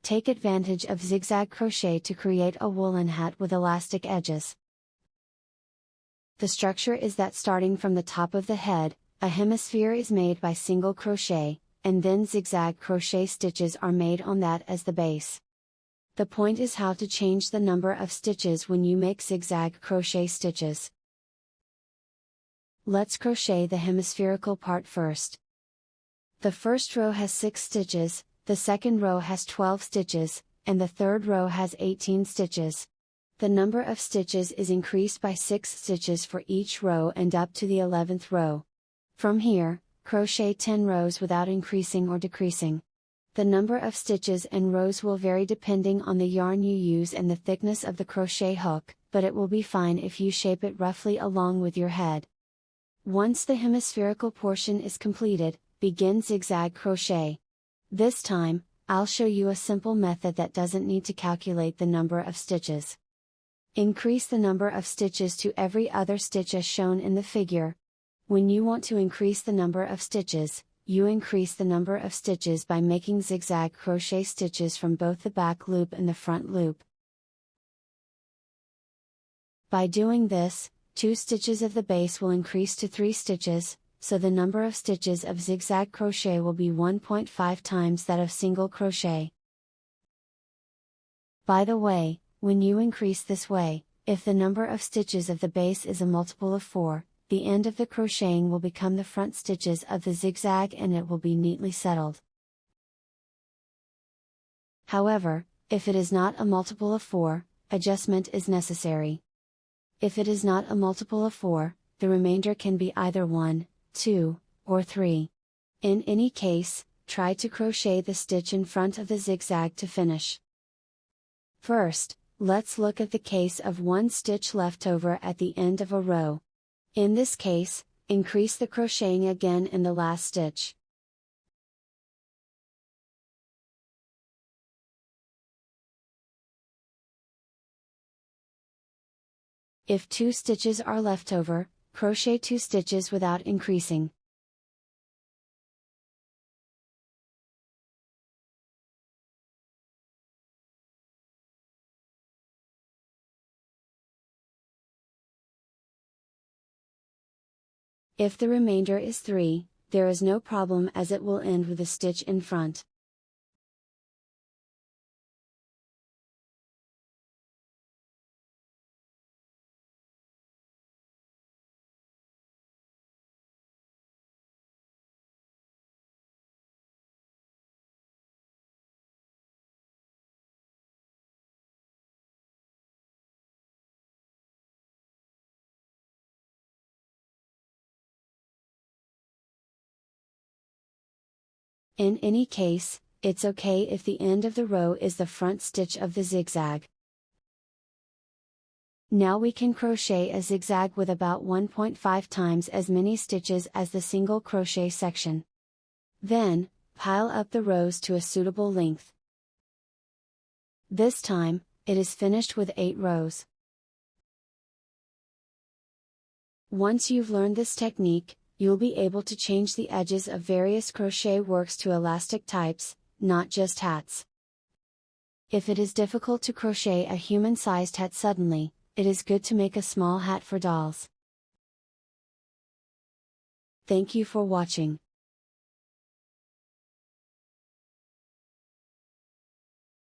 Take advantage of zigzag crochet to create a woolen hat with elastic edges. The structure is that starting from the top of the head, a hemisphere is made by single crochet, and then zigzag crochet stitches are made on that as the base. The point is how to change the number of stitches when you make zigzag crochet stitches. Let's crochet the hemispherical part first. The first row has 6 stitches, the second row has 12 stitches, and the third row has 18 stitches. The number of stitches is increased by 6 stitches for each row and up to the 11th row. From here, crochet 10 rows without increasing or decreasing. The number of stitches and rows will vary depending on the yarn you use and the thickness of the crochet hook, but it will be fine if you shape it roughly along with your head. Once the hemispherical portion is completed, begin zigzag crochet. This time, I'll show you a simple method that doesn't need to calculate the number of stitches. Increase the number of stitches to every other stitch as shown in the figure. When you want to increase the number of stitches, you increase the number of stitches by making zigzag crochet stitches from both the back loop and the front loop. By doing this, 2 stitches of the base will increase to 3 stitches, so the number of stitches of zigzag crochet will be 1.5 times that of single crochet. By the way, when you increase this way, if the number of stitches of the base is a multiple of 4, the end of the crocheting will become the front stitches of the zigzag and it will be neatly settled. However, if it is not a multiple of 4, adjustment is necessary. If it is not a multiple of 4, the remainder can be either 1, 2, or 3. In any case, try to crochet the stitch in front of the zigzag to finish. First, let's look at the case of 1 stitch left over at the end of a row. In this case, increase the crocheting again in the last stitch. If 2 stitches are left over, crochet 2 stitches without increasing. If the remainder is 3, there is no problem as it will end with a stitch in front. In any case, it's okay if the end of the row is the front stitch of the zigzag. Now we can crochet a zigzag with about 1.5 times as many stitches as the single crochet section. Then, pile up the rows to a suitable length. This time, it is finished with 8 rows. Once you've learned this technique, you'll be able to change the edges of various crochet works to elastic types, not just hats. If it is difficult to crochet a human-sized hat suddenly, it is good to make a small hat for dolls. Thank you for watching.